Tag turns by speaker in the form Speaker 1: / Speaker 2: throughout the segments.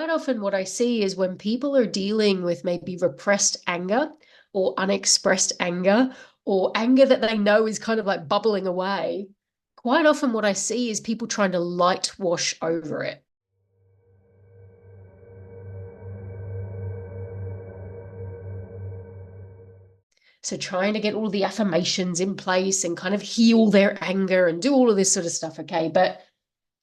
Speaker 1: quite often what I see is when people are dealing with maybe repressed anger or unexpressed anger or anger that they know is kind of like bubbling away, quite often what I see is people trying to light wash over it. So trying to get all the affirmations in place and kind of heal their anger and do all of this sort of stuff, okay? But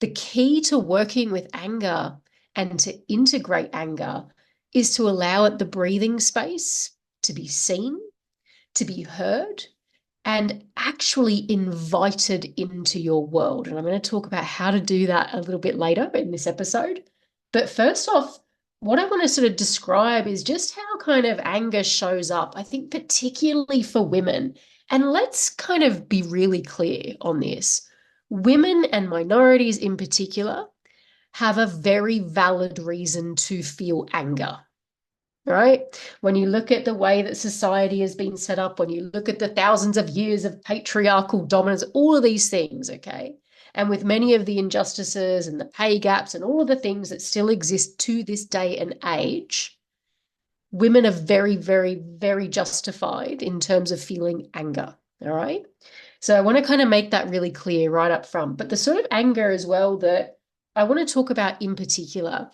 Speaker 1: the key to working with anger and to integrate anger is to allow it the breathing space to be seen, to be heard, and actually invited into your world. And I'm going to talk about how to do that a little bit later in this episode. But first off, what I want to sort of describe is just how kind of anger shows up, I think, particularly for women. And let's kind of be really clear on this. Women and minorities in particular have a very valid reason to feel anger, right? When you look at the way that society has been set up, when you look at the thousands of years of patriarchal dominance, all of these things, okay? And with many of the injustices and the pay gaps and all of the things that still exist to this day and age, women are very, very, very justified in terms of feeling anger, all right? So I want to kind of make that really clear right up front. But the sort of anger as well that I want to talk about in particular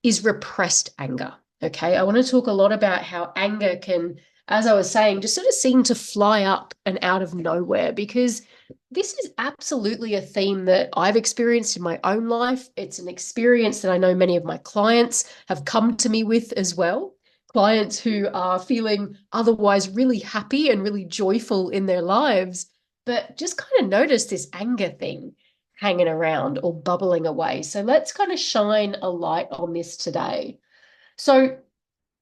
Speaker 1: is repressed anger. Okay. I want to talk a lot about how anger can, as I was saying, just sort of seem to fly up and out of nowhere, because this is absolutely a theme that I've experienced in my own life. It's an experience that I know many of my clients have come to me with as well. Clients who are feeling otherwise really happy and really joyful in their lives, but just kind of notice this anger thing hanging around or bubbling away. So let's kind of shine a light on this today. So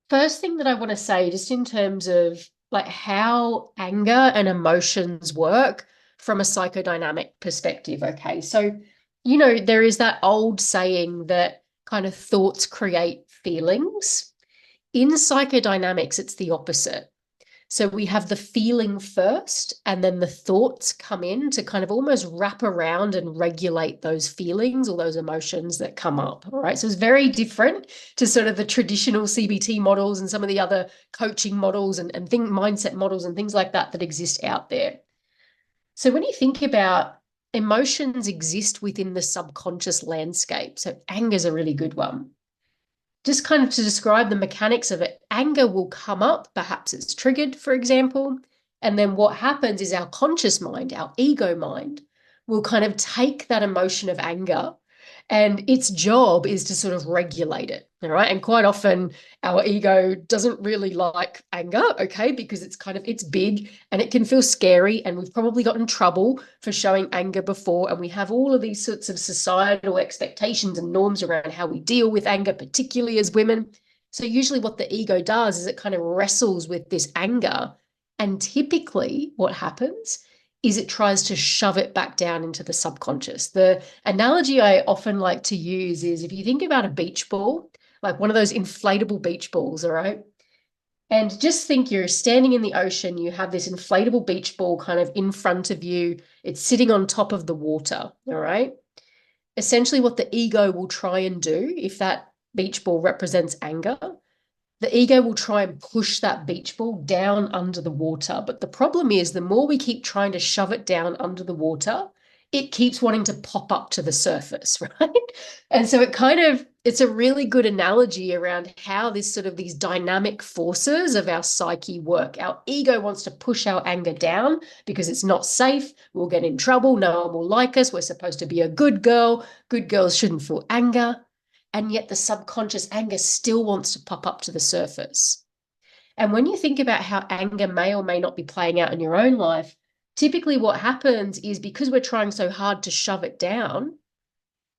Speaker 1: first thing that I want to say, just in terms of like how anger and emotions work from a psychodynamic perspective. Okay. So, there is that old saying that kind of thoughts create feelings. In psychodynamics, it's the opposite. So we have the feeling first, and then the thoughts come in to kind of almost wrap around and regulate those feelings or those emotions that come up. All right. So it's very different to sort of the traditional CBT models and some of the other coaching models and mindset models and things like that exist out there. So when you think about emotions exist within the subconscious landscape, so anger is a really good one. Just kind of to describe the mechanics of it, anger will come up, perhaps it's triggered, for example. And then what happens is our conscious mind, our ego mind, will kind of take that emotion of anger, and its job is to sort of regulate it. All right. And quite often our ego doesn't really like anger, okay, because it's big and it can feel scary. And we've probably gotten in trouble for showing anger before. And we have all of these sorts of societal expectations and norms around how we deal with anger, particularly as women. So usually what the ego does is it kind of wrestles with this anger. And typically what happens is it tries to shove it back down into the subconscious. The analogy I often like to use is if you think about a beach ball, like one of those inflatable beach balls, all right? And just think you're standing in the ocean, you have this inflatable beach ball kind of in front of you, it's sitting on top of the water, all right? Essentially, what the ego will try and do, if that beach ball represents anger, the ego will try and push that beach ball down under the water. But the problem is the more we keep trying to shove it down under the water, it keeps wanting to pop up to the surface, right? And so it's a really good analogy around how these dynamic forces of our psyche work. Our ego wants to push our anger down because it's not safe. We'll get in trouble. No one will like us. We're supposed to be a good girl. Good girls shouldn't feel anger. And yet the subconscious anger still wants to pop up to the surface. And when you think about how anger may or may not be playing out in your own life, typically what happens is because we're trying so hard to shove it down,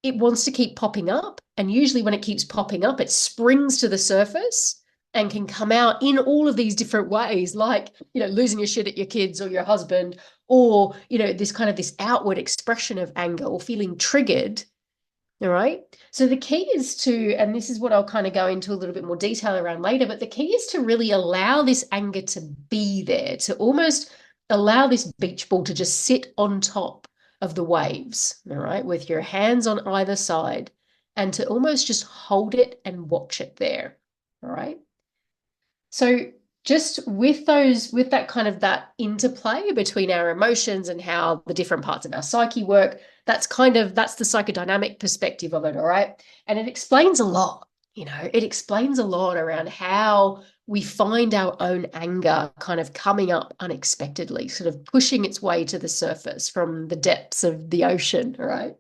Speaker 1: it wants to keep popping up. And usually when it keeps popping up, it springs to the surface and can come out in all of these different ways, like, losing your shit at your kids or your husband, or, this outward expression of anger or feeling triggered. All right. So the key is to, and this is what I'll kind of go into a little bit more detail around later, but the key is to really allow this anger to be there, to almost allow this beach ball to just sit on top of the waves, all right, with your hands on either side, and to almost just hold it and watch it there. All right. So just with that kind of that interplay between our emotions and how the different parts of our psyche work, that's the psychodynamic perspective of it, all right? And it explains a lot, it explains a lot around how we find our own anger kind of coming up unexpectedly, sort of pushing its way to the surface from the depths of the ocean, all right?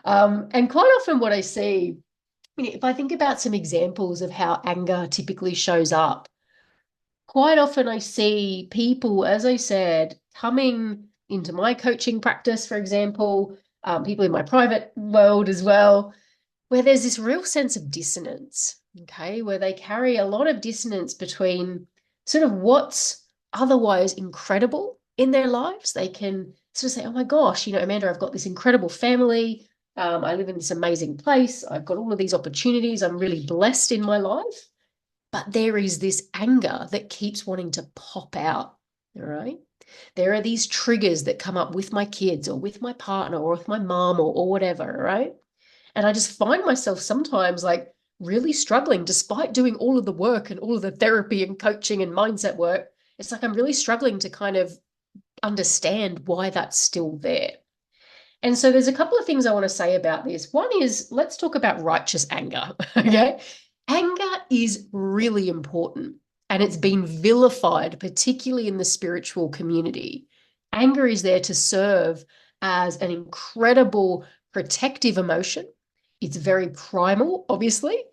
Speaker 1: And quite often what I see, if I think about some examples of how anger typically shows up, quite often I see people, as I said, coming into my coaching practice, for example, people in my private world as well, where there's this real sense of dissonance, okay, where they carry a lot of dissonance between sort of what's otherwise incredible in their lives. They can sort of say, oh my gosh, Amanda, I've got this incredible family. I live in this amazing place. I've got all of these opportunities. I'm really blessed in my life. But there is this anger that keeps wanting to pop out. All right. There are these triggers that come up with my kids or with my partner or with my mom or whatever. Right. And I just find myself sometimes like really struggling, despite doing all of the work and all of the therapy and coaching and mindset work. It's like I'm really struggling to kind of understand why that's still there. And so there's a couple of things I want to say about this. One is, let's talk about righteous anger. Okay. Anger is really important and it's been vilified, particularly in the spiritual community. Anger is there to serve as an incredible protective emotion. It's very primal, obviously,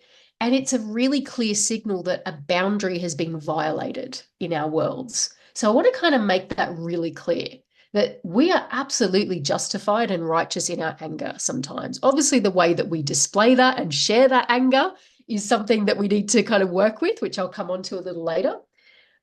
Speaker 1: and it's a really clear signal that a boundary has been violated in our worlds. So I want to kind of make that really clear that we are absolutely justified and righteous in our anger sometimes. Obviously, the way that we display that and share that anger is something that we need to kind of work with, which I'll come on to a little later.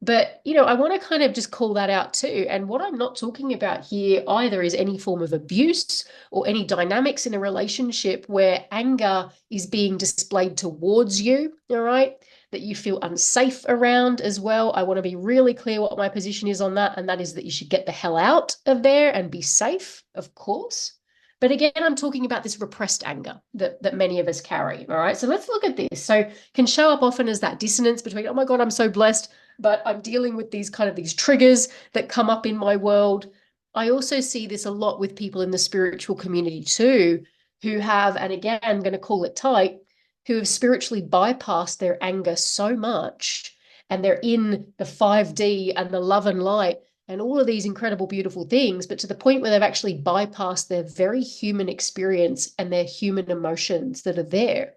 Speaker 1: But, I want to kind of just call that out too. And what I'm not talking about here either is any form of abuse or any dynamics in a relationship where anger is being displayed towards you, all right? That you feel unsafe around as well. I want to be really clear what my position is on that. And that is that you should get the hell out of there and be safe, of course. But again, I'm talking about this repressed anger that many of us carry. All right. So let's look at this. So can show up often as that dissonance between, oh my God, I'm so blessed, but I'm dealing with these triggers that come up in my world. I also see this a lot with people in the spiritual community too, who have, and again, I'm going to call it tight, who have spiritually bypassed their anger so much, and they're in the 5D and the love and light and all of these incredible, beautiful things, but to the point where they've actually bypassed their very human experience and their human emotions that are there.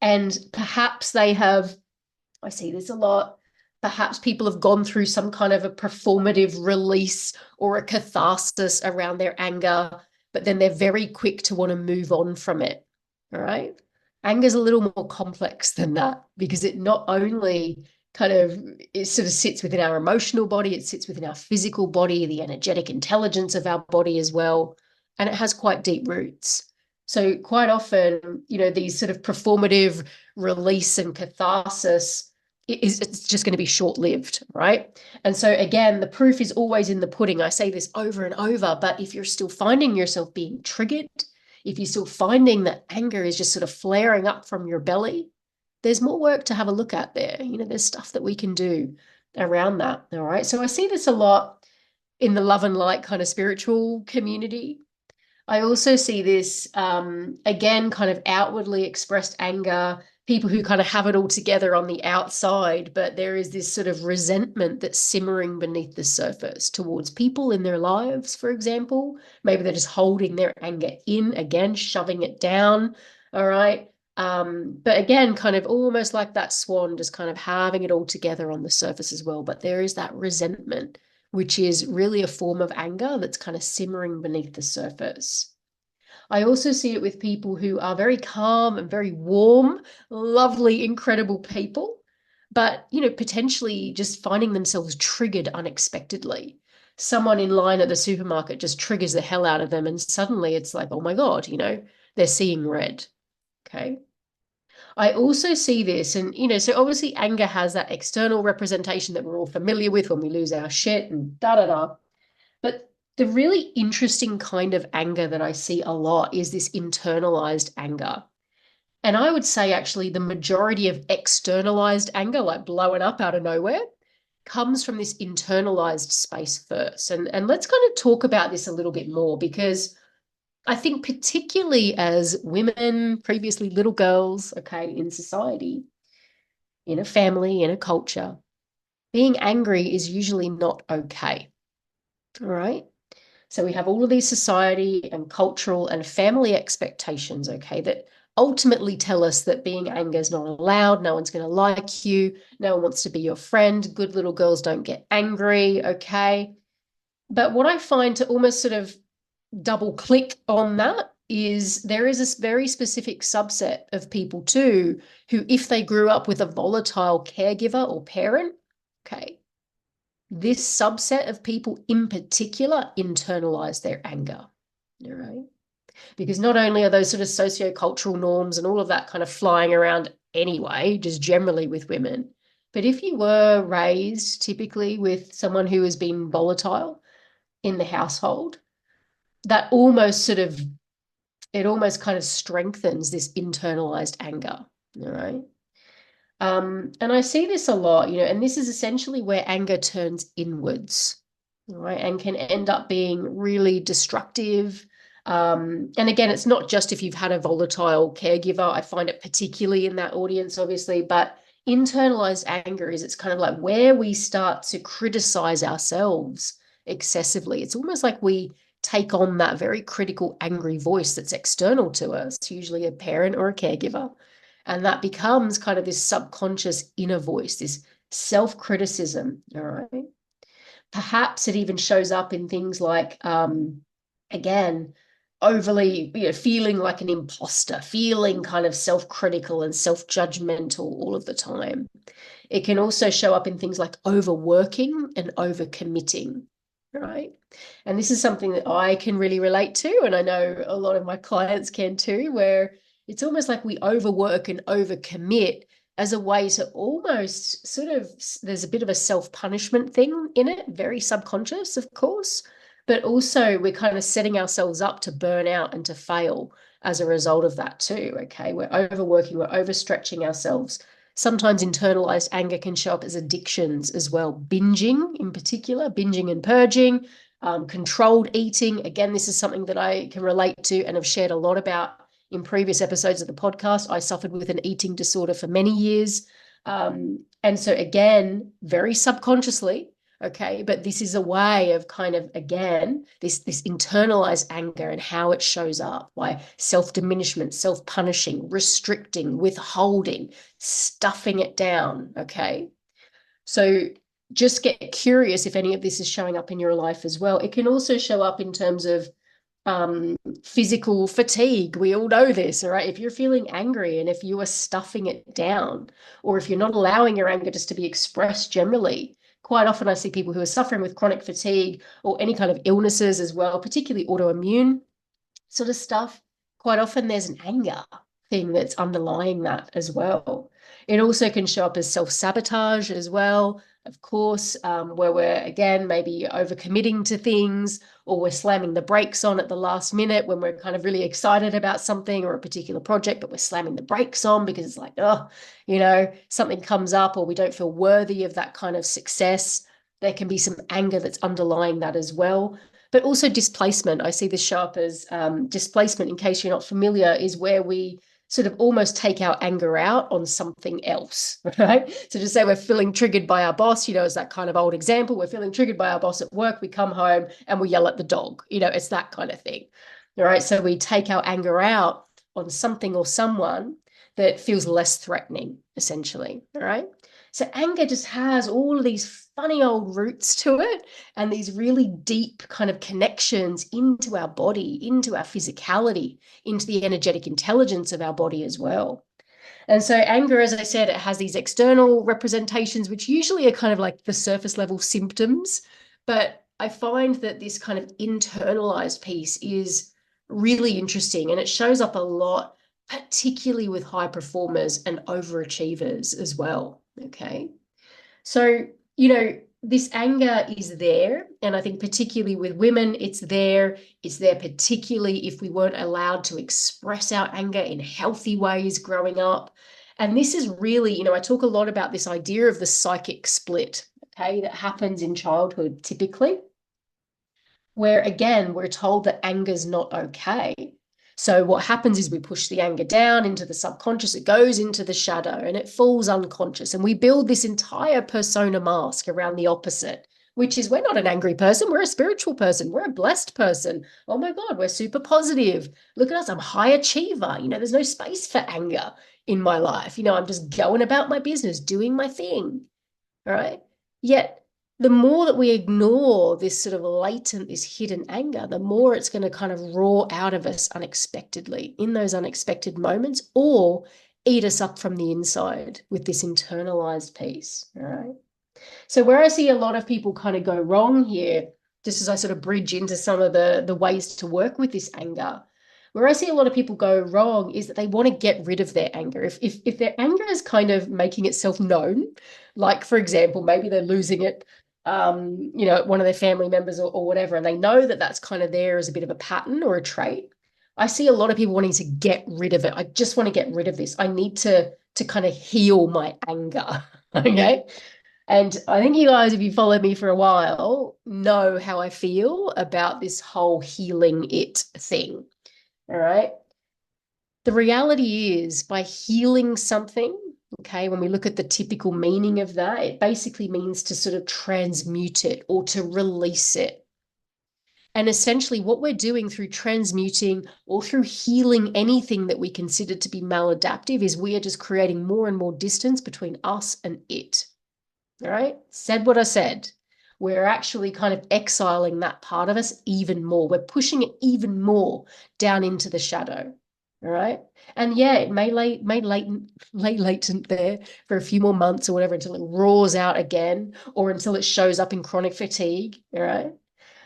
Speaker 1: And perhaps they have, I see this a lot, perhaps people have gone through some kind of a performative release or a catharsis around their anger, but then they're very quick to want to move on from it. All right. Anger is a little more complex than that because it not only it sort of sits within our emotional body, it sits within our physical body, the energetic intelligence of our body as well, and it has quite deep roots. So quite often, these sort of performative release and catharsis it's just going to be short-lived, right? And so again, the proof is always in the pudding. I say this over and over, but if you're still finding yourself being triggered, if you're still finding that anger is just sort of flaring up from your belly, there's more work to have a look at there. There's stuff that we can do around that. All right. So I see this a lot in the love and light kind of spiritual community. I also see this, again, kind of outwardly expressed anger, people who kind of have it all together on the outside, but there is this sort of resentment that's simmering beneath the surface towards people in their lives, for example. Maybe they're just holding their anger in, again, shoving it down. All right. But again, kind of almost like that swan, just kind of having it all together on the surface as well. But there is that resentment, which is really a form of anger that's kind of simmering beneath the surface. I also see it with people who are very calm and very warm, lovely, incredible people, but, potentially just finding themselves triggered unexpectedly. Someone in line at the supermarket just triggers the hell out of them, and suddenly it's like, oh my God, they're seeing red. Okay. I also see this, and so obviously anger has that external representation that we're all familiar with when we lose our shit and da da da. But the really interesting kind of anger that I see a lot is this internalized anger. And I would say actually the majority of externalized anger, like blowing up out of nowhere, comes from this internalized space first. And let's kind of talk about this a little bit more, because I think particularly as women, previously little girls, okay, in society, in a family, in a culture, being angry is usually not okay. All right. So we have all of these society and cultural and family expectations, okay, that ultimately tell us that being angry is not allowed. No one's going to like you. No one wants to be your friend. Good little girls don't get angry, okay. But what I find to almost sort of double click on that is there is this very specific subset of people too who, if they grew up with a volatile caregiver or parent, okay, this subset of people in particular internalize their anger, all right? Because not only are those sort of socio-cultural norms and all of that kind of flying around anyway, just generally with women, but if you were raised typically with someone who has been volatile in the household, that almost sort of, it almost kind of strengthens this internalized anger, all right? And I see this a lot, and this is essentially where anger turns inwards, right, and can end up being really destructive. And again, it's not just if you've had a volatile caregiver. I find it particularly in that audience, obviously, but internalized anger is, it's kind of like where we start to criticize ourselves excessively. It's almost like we take on that very critical, angry voice that's external to us, usually a parent or a caregiver. And that becomes kind of this subconscious inner voice, this self-criticism, all right? Perhaps it even shows up in things like, again, overly, feeling like an imposter, feeling kind of self-critical and self-judgmental all of the time. It can also show up in things like overworking and overcommitting, right? And this is something that I can really relate to, and I know a lot of my clients can too, where it's almost like we overwork and overcommit as a way to almost sort of, there's a bit of a self-punishment thing in it, very subconscious, of course, but also we're kind of setting ourselves up to burn out and to fail as a result of that too, okay? We're overworking, we're overstretching ourselves. Sometimes internalized anger can show up as addictions as well, binging in particular, binging and purging, controlled eating. Again, this is something that I can relate to and have shared a lot about in previous episodes of the podcast. I suffered with an eating disorder for many years. And so again, very subconsciously, okay, but this is a way of kind of, again, this internalized anger and how it shows up by self-diminishment, self-punishing, restricting, withholding, stuffing it down, okay? So just get curious if any of this is showing up in your life as well. It can also show up in terms of physical fatigue. We all know this, all right? If you're feeling angry and if you are stuffing it down, or if you're not allowing your anger just to be expressed generally, quite often I see people who are suffering with chronic fatigue or any kind of illnesses as well, particularly autoimmune sort of stuff. Quite often there's an anger thing that's underlying that as well. It also can show up as self-sabotage as well, of course, where we're, again, maybe overcommitting to things, or we're slamming the brakes on at the last minute when we're kind of really excited about something or a particular project, but we're slamming the brakes on because it's like, oh, something comes up, or we don't feel worthy of that kind of success. There can be some anger that's underlying that as well. But also displacement. I see this show up as displacement, in case you're not familiar, is where we sort of almost take our anger out on something else, right? So to say we're feeling triggered by our boss, is that kind of old example. We're feeling triggered by our boss at work. We come home and we yell at the dog. It's that kind of thing. All right. So we take our anger out on something or someone that feels less threatening, essentially. All right. So anger just has all of these funny old roots to it, and these really deep kind of connections into our body, into our physicality, into the energetic intelligence of our body as well. And so anger, as I said, it has these external representations, which usually are kind of like the surface level symptoms. But I find that this kind of internalized piece is really interesting, and it shows up a lot, particularly with high performers and overachievers as well. Okay. So, this anger is there. And I think particularly with women, it's there. It's there particularly if we weren't allowed to express our anger in healthy ways growing up. And this is really, I talk a lot about this idea of the psychic split, okay, that happens in childhood typically, where again, we're told that anger's not okay. So what happens is we push the anger down into the subconscious, it goes into the shadow and it falls unconscious. And we build this entire persona mask around the opposite, which is we're not an angry person, we're a spiritual person, we're a blessed person. Oh my God, we're super positive. Look at us, I'm a high achiever. There's no space for anger in my life. I'm just going about my business, doing my thing. All right. Yet the more that we ignore this sort of latent, this hidden anger, the more it's going to kind of roar out of us unexpectedly in those unexpected moments, or eat us up from the inside with this internalized piece. All right. So where I see a lot of people kind of go wrong here, just as I sort of bridge into some of the ways to work with this anger, where I see a lot of people go wrong is that they want to get rid of their anger. If their anger is kind of making itself known, like for example, maybe they're losing it, one of their family members or whatever, and they know that that's kind of there as a bit of a pattern or a trait. I see a lot of people wanting to get rid of it. I just want to get rid of this. I need to kind of heal my anger. Okay. And I think you guys, if you followed me for a while, know how I feel about this whole healing it thing. All right. The reality is, by healing something, okay, when we look at the typical meaning of that, it basically means to sort of transmute it or to release it. And essentially, what we're doing through transmuting or through healing anything that we consider to be maladaptive is we are just creating more and more distance between us and it. All right. Said what I said. We're actually kind of exiling that part of us even more. We're pushing it even more down into the shadow. All right. And yeah, it may lay latent there for a few more months or whatever until it roars out again or until it shows up in chronic fatigue. All right.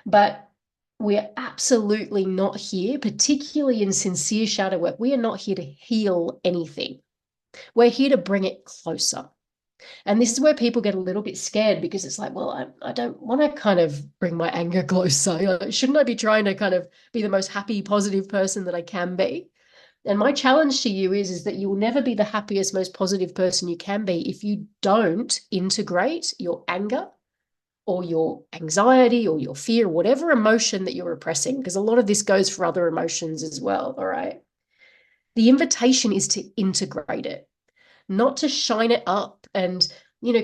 Speaker 1: But we're absolutely not here, particularly in sincere shadow work. We are not here to heal anything. We're here to bring it closer. And this is where people get a little bit scared because it's like, well, I don't want to kind of bring my anger closer. Shouldn't I be trying to kind of be the most happy, positive person that I can be? And my challenge to you is that you will never be the happiest, most positive person you can be if you don't integrate your anger or your anxiety or your fear, whatever emotion that you're repressing, because a lot of this goes for other emotions as well. All right. The invitation is to integrate it, not to shine it up and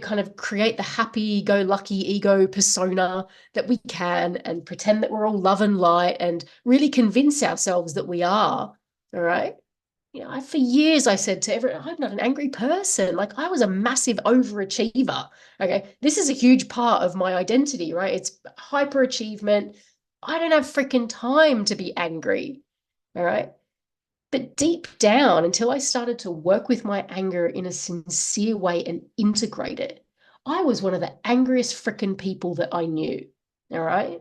Speaker 1: kind of create the happy-go-lucky ego persona that we can and pretend that we're all love and light and really convince ourselves that we are. All right. For years I said to everyone, I'm not an angry person. Like I was a massive overachiever. Okay. This is a huge part of my identity, right? It's hyperachievement. I don't have freaking time to be angry. All right. But deep down, until I started to work with my anger in a sincere way and integrate it, I was one of the angriest freaking people that I knew. All right.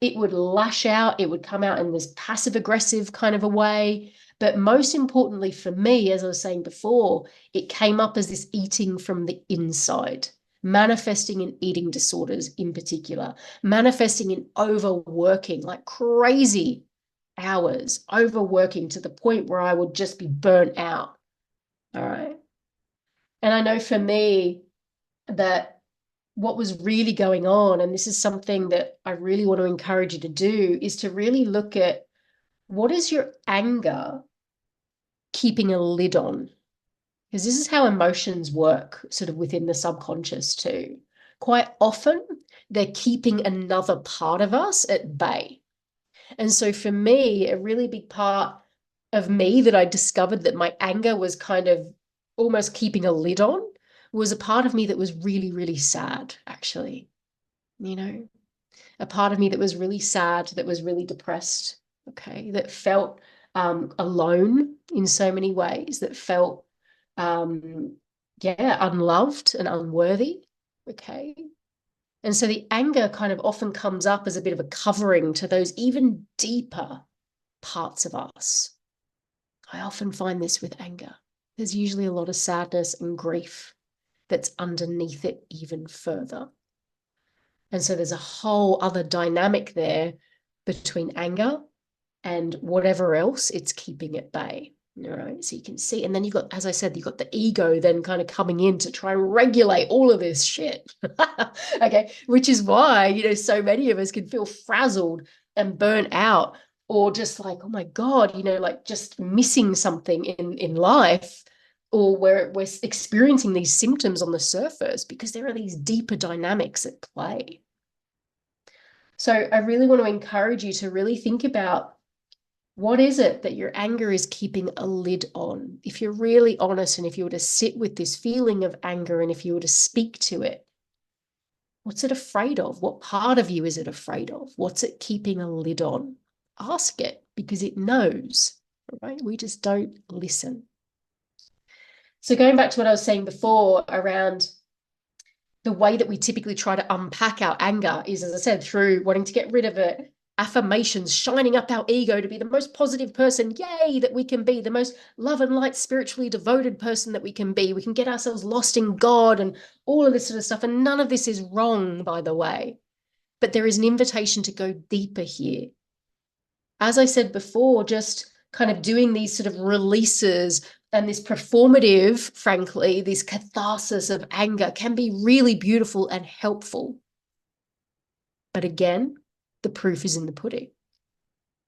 Speaker 1: It would lash out, it would come out in this passive aggressive kind of a way. But most importantly for me, as I was saying before, it came up as this eating from the inside, manifesting in eating disorders in particular, manifesting in overworking like crazy hours, overworking to the point where I would just be burnt out. All right. And I know for me that what was really going on, and this is something that I really want to encourage you to do, is to really look at what is your anger keeping a lid on? Because this is how emotions work, sort of within the subconscious too. Quite often, they're keeping another part of us at bay. And so for me, a really big part of me that I discovered that my anger was kind of almost keeping a lid on was a part of me that was really, really sad, actually. A part of me that was really sad, that was really depressed, okay, that felt alone in so many ways, that felt, unloved and unworthy, okay. And so the anger kind of often comes up as a bit of a covering to those even deeper parts of us. I often find this with anger. There's usually a lot of sadness and grief that's underneath it even further. And so there's a whole other dynamic there between anger and whatever else it's keeping at bay. All right. So you can see, and then you've got, as I said, you've got the ego then kind of coming in to try and regulate all of this shit. Okay. Which is why, so many of us can feel frazzled and burnt out, or just like, oh my God, like just missing something in life, or we're experiencing these symptoms on the surface because there are these deeper dynamics at play. So I really want to encourage you to really think about, what is it that your anger is keeping a lid on? If you're really honest, and if you were to sit with this feeling of anger, and if you were to speak to it, what's it afraid of? What part of you is it afraid of? What's it keeping a lid on? Ask it, because it knows, right? We just don't listen. So going back to what I was saying before around the way that we typically try to unpack our anger is, as I said, through wanting to get rid of it, affirmations, shining up our ego to be the most positive person, yay, that we can be, the most love and light, spiritually devoted person that we can be. We can get ourselves lost in God and all of this sort of stuff. And none of this is wrong, by the way. But there is an invitation to go deeper here. As I said before, just kind of doing these sort of releases and this performative, frankly, this catharsis of anger can be really beautiful and helpful. But again, the proof is in the pudding.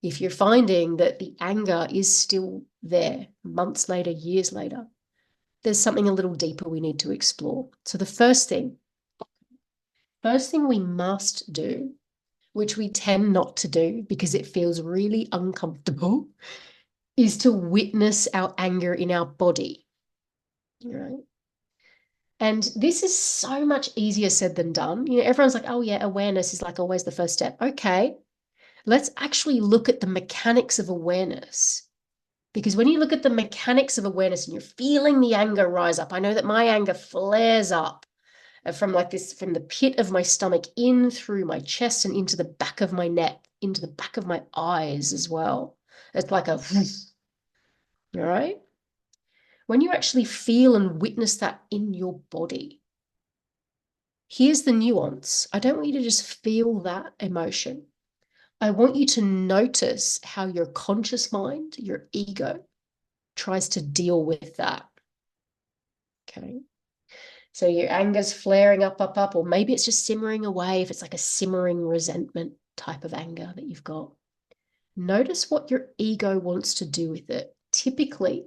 Speaker 1: If you're finding that the anger is still there months later, years later, there's something a little deeper we need to explore. So the first thing we must do, which we tend not to do because it feels really uncomfortable, is to witness our anger in our body, right? And this is so much easier said than done. Everyone's like, oh yeah, awareness is like always the first step. Okay, let's actually look at the mechanics of awareness. Because when you look at the mechanics of awareness and you're feeling the anger rise up, I know that my anger flares up from the pit of my stomach in through my chest and into the back of my neck, into the back of my eyes as well. It's like a, all right? When you actually feel and witness that in your body, here's the nuance. I don't want you to just feel that emotion. I want you to notice how your conscious mind, your ego, tries to deal with that. Okay. So your anger's flaring up, or maybe it's just simmering away if it's like a simmering resentment type of anger that you've got. Notice what your ego wants to do with it. Typically,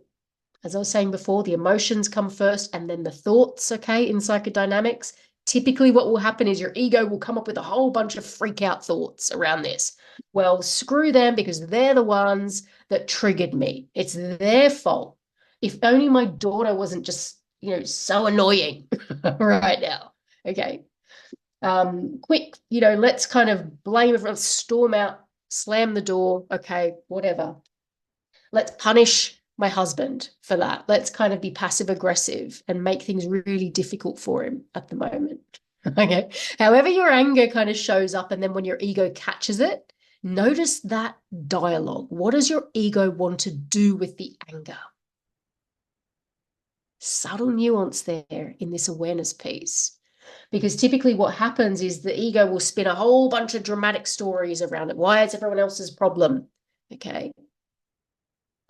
Speaker 1: as I was saying before, the emotions come first and then the thoughts, okay, in psychodynamics. Typically what will happen is your ego will come up with a whole bunch of freak out thoughts around this. Well, screw them because they're the ones that triggered me. It's their fault. If only my daughter wasn't just, so annoying right now. Okay. Quick, let's kind of blame everyone, storm out, slam the door. Okay, whatever. Let's punish my husband for that. Let's kind of be passive aggressive and make things really difficult for him at the moment. Okay. However, your anger kind of shows up, and then when your ego catches it, notice that dialogue. What does your ego want to do with the anger? Subtle nuance there in this awareness piece. Because typically what happens is the ego will spin a whole bunch of dramatic stories around it. Why it's everyone else's problem? Okay.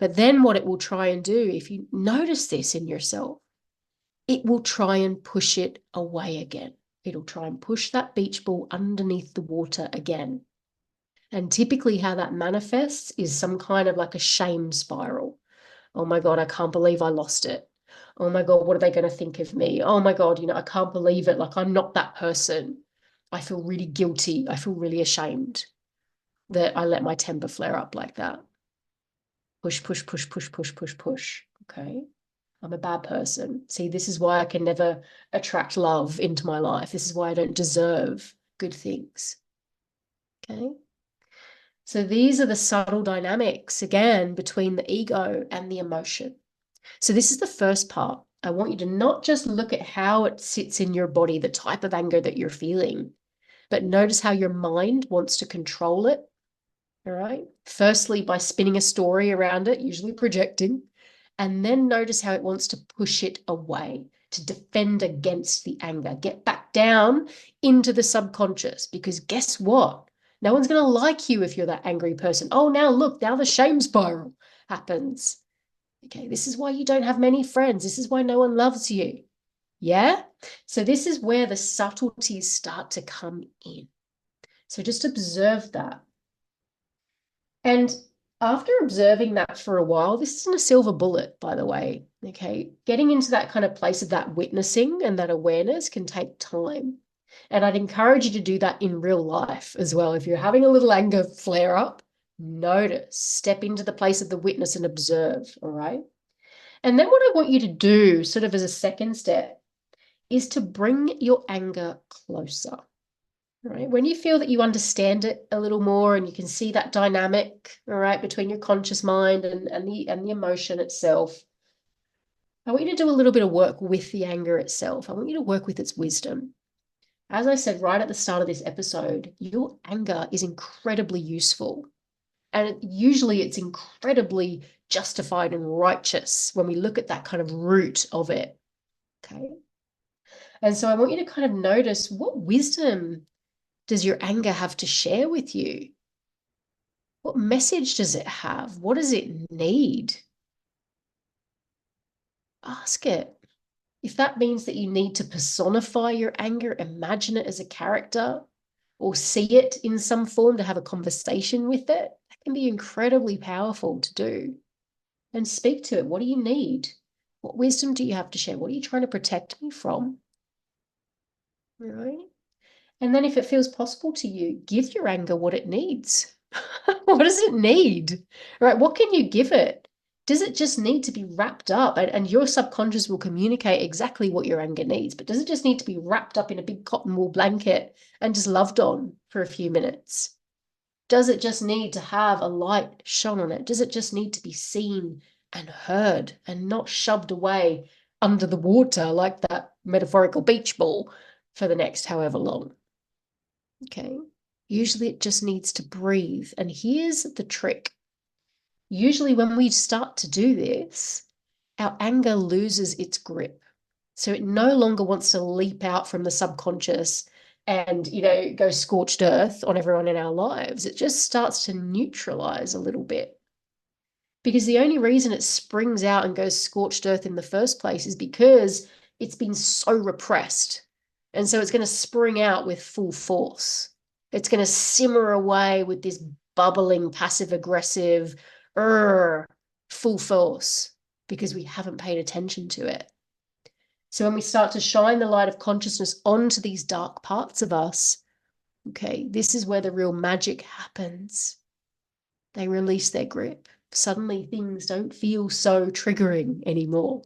Speaker 1: But then what it will try and do, if you notice this in yourself, it will try and push it away again. It'll try and push that beach ball underneath the water again. And typically how that manifests is some kind of like a shame spiral. Oh my God, I can't believe I lost it. Oh my God, what are they going to think of me? Oh my God, I can't believe it. Like, I'm not that person. I feel really guilty. I feel really ashamed that I let my temper flare up like that. Push, push, push, push, push, push, push. Okay. I'm a bad person. See, this is why I can never attract love into my life. This is why I don't deserve good things. Okay. So these are the subtle dynamics, again, between the ego and the emotion. So this is the first part. I want you to not just look at how it sits in your body, the type of anger that you're feeling, but notice how your mind wants to control it. All right. Firstly, by spinning a story around it, usually projecting, and then notice how it wants to push it away, to defend against the anger, get back back down into the subconscious, because guess what? No one's going to like you if you're that angry person. Oh, now look, now the shame spiral happens. Okay, this is why you don't have many friends. This is why no one loves you. Yeah? So this is where the subtleties start to come in. So just observe that. And after observing that for a while, this isn't a silver bullet, by the way. Okay, getting into that kind of place of that witnessing and that awareness can take time. And I'd encourage you to do that in real life as well. If you're having a little anger flare up, notice, step into the place of the witness and observe. All right. And then what I want you to do, sort of as a second step, is to bring your anger closer. Right? When you feel that you understand it a little more and you can see that dynamic, all right, between your conscious mind and the emotion itself, I want you to do a little bit of work with the anger itself. I want you to work with its wisdom. As I said right at the start of this episode, your anger is incredibly useful. And usually it's incredibly justified and righteous when we look at that kind of root of it. Okay. And so I want you to kind of notice, what wisdom does your anger have to share with you? What message does it have? What does it need? Ask it. If that means that you need to personify your anger, imagine it as a character, or see it in some form to have a conversation with it, that can be incredibly powerful to do. And speak to it. What do you need? What wisdom do you have to share? What are you trying to protect me from? All right. And then if it feels possible to you, give your anger what it needs. What does it need? Right? What can you give it? Does it just need to be wrapped up? And your subconscious will communicate exactly what your anger needs, but does it just need to be wrapped up in a big cotton wool blanket and just loved on for a few minutes? Does it just need to have a light shone on it? Does it just need to be seen and heard and not shoved away under the water like that metaphorical beach ball for the next however long? Okay. Usually it just needs to breathe. And here's the trick. Usually when we start to do this, our anger loses its grip. So it no longer wants to leap out from the subconscious and, go scorched earth on everyone in our lives. It just starts to neutralize a little bit. Because the only reason it springs out and goes scorched earth in the first place is because it's been so repressed. And so it's going to spring out with full force. It's going to simmer away with this bubbling, passive aggressive, full force, because we haven't paid attention to it. So when we start to shine the light of consciousness onto these dark parts of us, okay, this is where the real magic happens. They release their grip. Suddenly things don't feel so triggering anymore.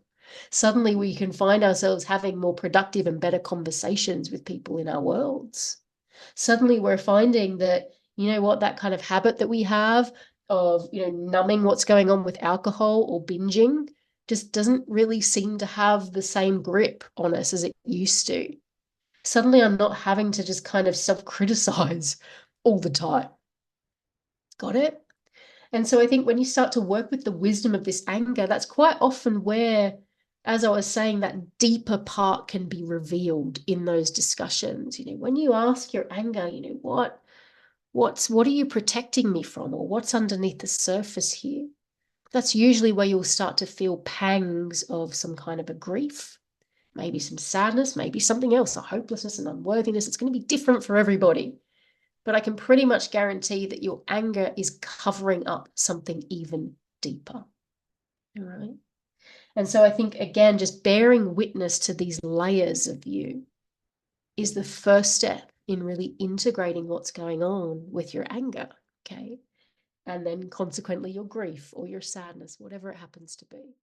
Speaker 1: Suddenly we can find ourselves having more productive and better conversations with people in our worlds. Suddenly we're finding that, that kind of habit that we have of, numbing what's going on with alcohol or binging just doesn't really seem to have the same grip on us as it used to. Suddenly I'm not having to just kind of self-criticize all the time. Got it? And so I think when you start to work with the wisdom of this anger, that's quite often where, as I was saying, that deeper part can be revealed in those discussions. When you ask your anger, what are you protecting me from, or what's underneath the surface here? That's usually where you'll start to feel pangs of some kind of a grief, maybe some sadness, maybe something else, a hopelessness and unworthiness. It's going to be different for everybody. But I can pretty much guarantee that your anger is covering up something even deeper. All right. And so I think, again, just bearing witness to these layers of you is the first step in really integrating what's going on with your anger. Okay. And then consequently your grief or your sadness, whatever it happens to be.